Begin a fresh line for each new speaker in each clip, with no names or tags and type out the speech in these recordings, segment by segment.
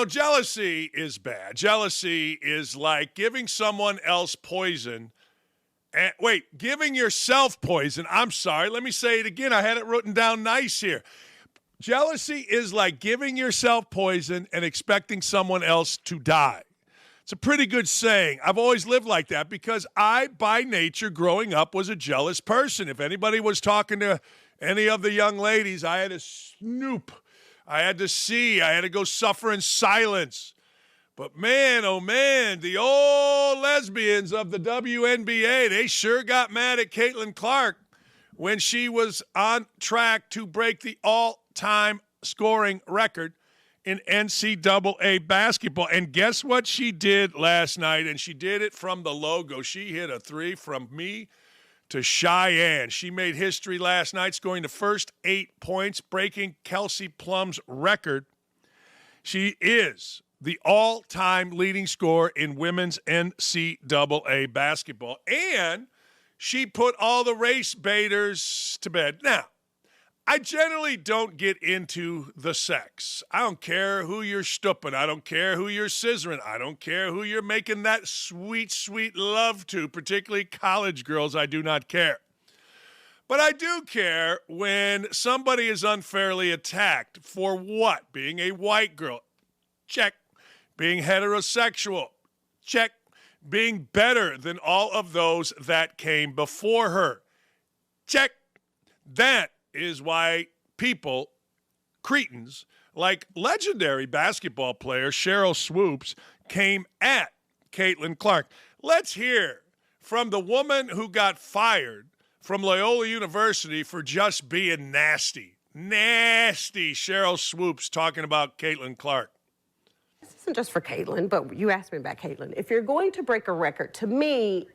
Jealousy is bad. Jealousy is like giving someone else poison. Giving yourself poison. I'm sorry. Let me say it again. I had it written down nice here. Jealousy is like giving yourself poison and expecting someone else to die. It's a pretty good saying. I've always lived like that because I, by nature, growing up, was a jealous person. If anybody was talking to any of the young ladies, I had to snoop. I had to see. I had to go suffer in silence. But man, oh man, the old lesbians of the WNBA, they sure got mad at Caitlin Clark when she was on track to break the all-time scoring record in NCAA basketball. And guess what she did last night? And she did it from the logo. She hit a three from me to Cheyenne. She made history last night, scoring the first 8 points, breaking Kelsey Plum's record. She is the all-time leading scorer in women's NCAA basketball. And she put all the race baiters to bed. Now, I generally don't get into the sex. I don't care who you're stooping. I don't care who you're scissoring. I don't care who you're making that sweet, sweet love to, particularly college girls. I do not care. But I do care when somebody is unfairly attacked. For what? Being a white girl. Check. Being heterosexual. Check. Being better than all of those that came before her. Check. That is why people, cretins, like legendary basketball player Cheryl Swoopes, came at Caitlin Clark. Let's hear from the woman who got fired from Loyola University for just being nasty. Nasty Cheryl Swoopes talking about Caitlin Clark.
This isn't just for Caitlin, but you asked me about Caitlin. If you're going to break a record, to me,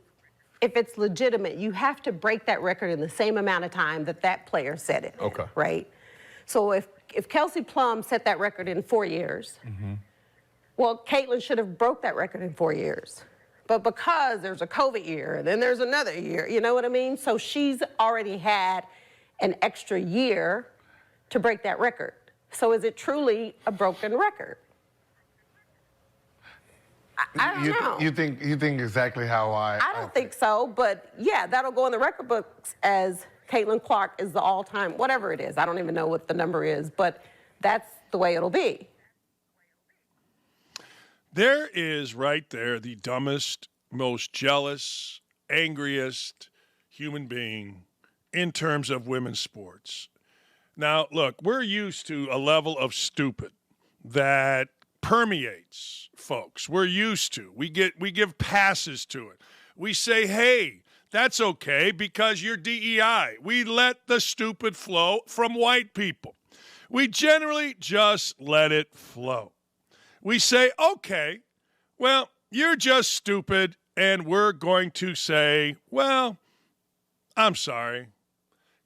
if it's legitimate, you have to break that record in the same amount of time that player set it.
Okay.
Right? So if Kelsey Plum set that record in 4 years, well, Caitlin should have broke that record in 4 years. But because there's a COVID year, and then there's another year, you know what I mean? So she's already had an extra year to break that record. So is it truly a broken record? I don't know.
You think exactly how I
don't think so, but yeah, that'll go in the record books as Caitlin Clark is the all-time, whatever it is. I don't even know what the number is, but that's the way it'll be.
There is right there the dumbest, most jealous, angriest human being in terms of women's sports. Now, look, we're used to a level of stupid that permeates folks. We're used to. We give passes to it. We say, hey, that's okay because you're DEI. We let the stupid flow from white people. We generally just let it flow. We say, okay, well, you're just stupid, and we're going to say, well, I'm sorry.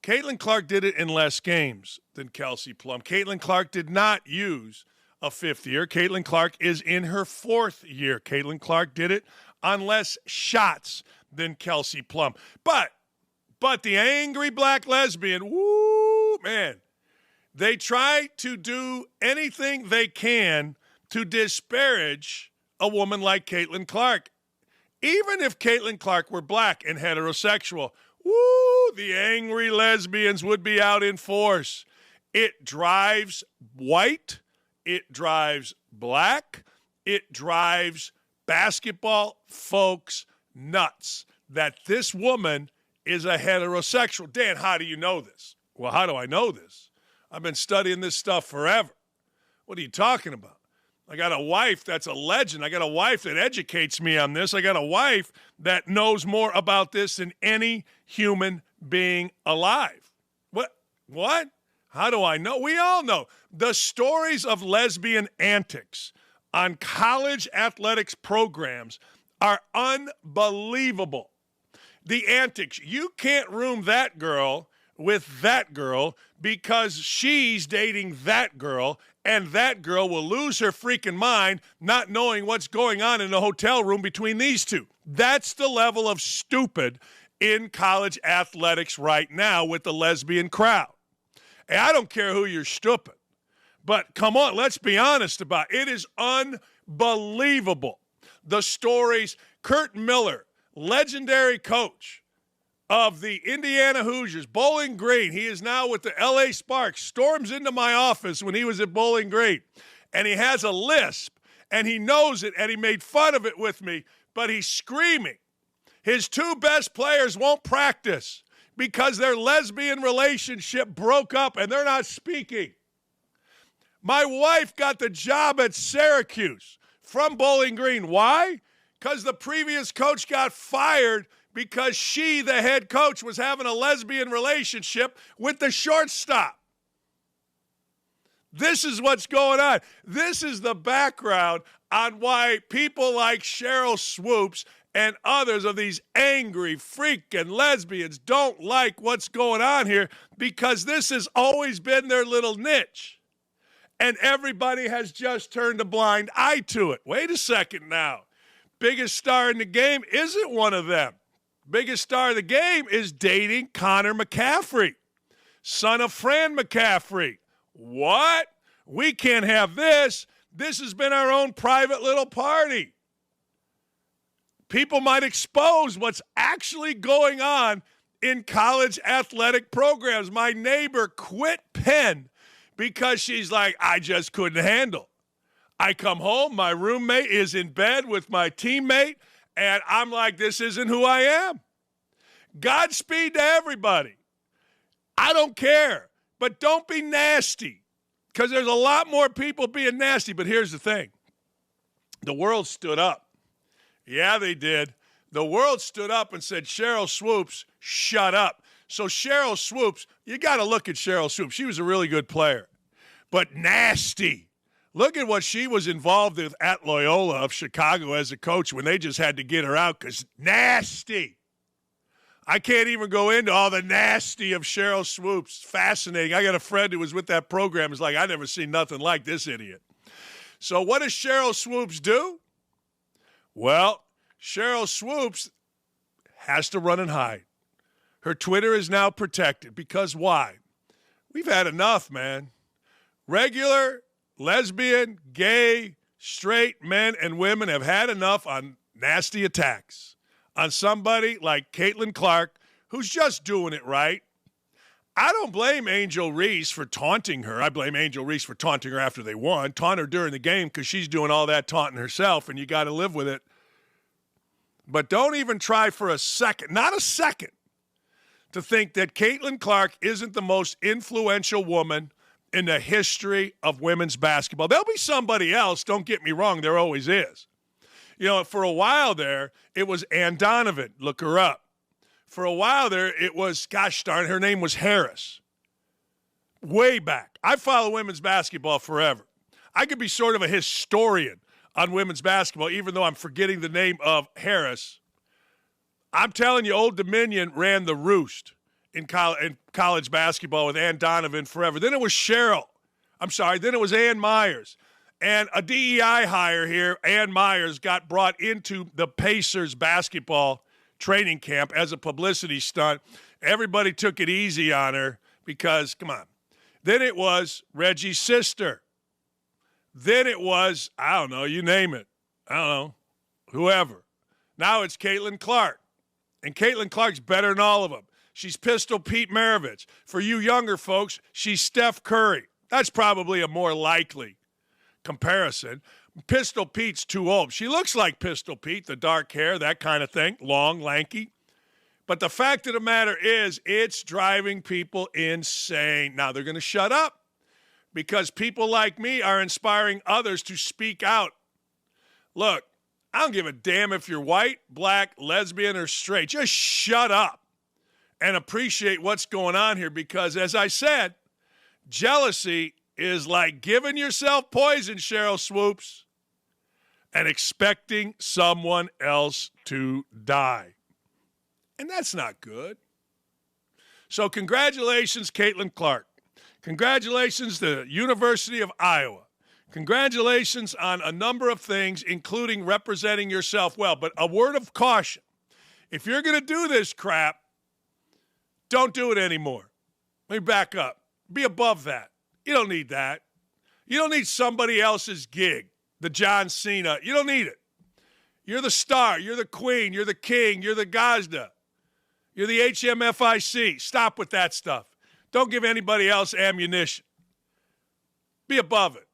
Caitlin Clark did it in less games than Kelsey Plum. Caitlin Clark did not use a fifth year. Caitlin Clark is in her fourth year. Caitlin Clark did it on less shots than Kelsey Plum. But the angry black lesbian, woo, man, they try to do anything they can to disparage a woman like Caitlin Clark. Even if Caitlin Clark were black and heterosexual, woo, the angry lesbians would be out in force. It drives white, it drives black, it drives basketball folks nuts that this woman is a heterosexual. Dan, how do you know this? Well, how do I know this? I've been studying this stuff forever. What are you talking about? I got a wife that's a legend. I got a wife that educates me on this. I got a wife that knows more about this than any human being alive. What? How do I know? We all know. The stories of lesbian antics on college athletics programs are unbelievable. The antics. You can't room that girl with that girl because she's dating that girl, and that girl will lose her freaking mind not knowing what's going on in the hotel room between these two. That's the level of stupid in college athletics right now with the lesbian crowd. And I don't care who you're stupid, But come on, let's be honest about it. It is unbelievable. The stories. Kurt Miller, legendary coach of the Indiana Hoosiers, Bowling Green. He is now with the LA Sparks. Storms into my office when he was at Bowling Green. And he has a lisp, and he knows it, and he made fun of it with me, but he's screaming. His two best players won't practice because their lesbian relationship broke up and they're not speaking. My wife got the job at Syracuse from Bowling Green. Why? Because the previous coach got fired because she, the head coach, was having a lesbian relationship with the shortstop. This is what's going on. This is the background on why people like Cheryl Swoopes and others of these angry freaking lesbians don't like what's going on here, because this has always been their little niche. And everybody has just turned a blind eye to it. Wait a second now. Biggest star in the game isn't one of them. Biggest star of the game is dating Connor McCaffrey, son of Fran McCaffrey. What? We can't have this. This has been our own private little party. People might expose what's actually going on in college athletic programs. My neighbor quit Penn because she's like, I just couldn't handle. I come home, my roommate is in bed with my teammate, and I'm like, this isn't who I am. Godspeed to everybody. I don't care, but don't be nasty, because there's a lot more people being nasty. But here's the thing. The world stood up. Yeah, they did. The world stood up and said, Cheryl Swoopes, shut up. So Cheryl Swoopes, you got to look at Cheryl Swoopes. She was a really good player, but nasty. Look at what she was involved with at Loyola of Chicago as a coach when they just had to get her out because nasty. I can't even go into all the nasty of Cheryl Swoopes. Fascinating. I got a friend who was with that program. It's like, I never seen nothing like this idiot. So what does Cheryl Swoopes do? Well, Cheryl Swoopes has to run and hide. Her Twitter is now protected because why? We've had enough, man. Regular, lesbian, gay, straight men and women have had enough on nasty attacks on somebody like Caitlin Clark, who's just doing it right. I don't blame Angel Reese for taunting her. I blame Angel Reese for taunting her after they won. Taunt her during the game because she's doing all that taunting herself, and you got to live with it. But don't even try for a second, not a second, to think that Caitlin Clark isn't the most influential woman in the history of women's basketball. There'll be somebody else, don't get me wrong, there always is. You know, for a while there, it was Ann Donovan. Look her up. For a while there, it was, gosh darn, her name was Harris. Way back. I follow women's basketball forever. I could be sort of a historian on women's basketball, even though I'm forgetting the name of Harris. I'm telling you, Old Dominion ran the roost in college basketball with Ann Donovan forever. Then it was then it was Ann Myers. And a DEI hire here, Ann Myers, got brought into the Pacers basketball training camp as a publicity stunt. Everybody took it easy on her because, come on. Then it was Reggie's sister. Then it was, I don't know, you name it. I don't know, whoever. Now it's Caitlin Clark. And Caitlin Clark's better than all of them. She's Pistol Pete Maravich. For you younger folks, she's Steph Curry. That's probably a more likely comparison. Pistol Pete's too old. She looks like Pistol Pete, the dark hair, that kind of thing, long, lanky. But the fact of the matter is, it's driving people insane. Now, they're going to shut up because people like me are inspiring others to speak out. Look, I don't give a damn if you're white, black, lesbian, or straight. Just shut up and appreciate what's going on here because, as I said, jealousy is like giving yourself poison, Cheryl Swoopes, and expecting someone else to die. And that's not good. So congratulations, Caitlin Clark. Congratulations to the University of Iowa. Congratulations on a number of things, including representing yourself well. But a word of caution. If you're going to do this crap, don't do it anymore. Let me back up. Be above that. You don't need that. You don't need somebody else's gig, the John Cena. You don't need it. You're the star. You're the queen. You're the king. You're the Gazda. You're the HMFIC. Stop with that stuff. Don't give anybody else ammunition. Be above it.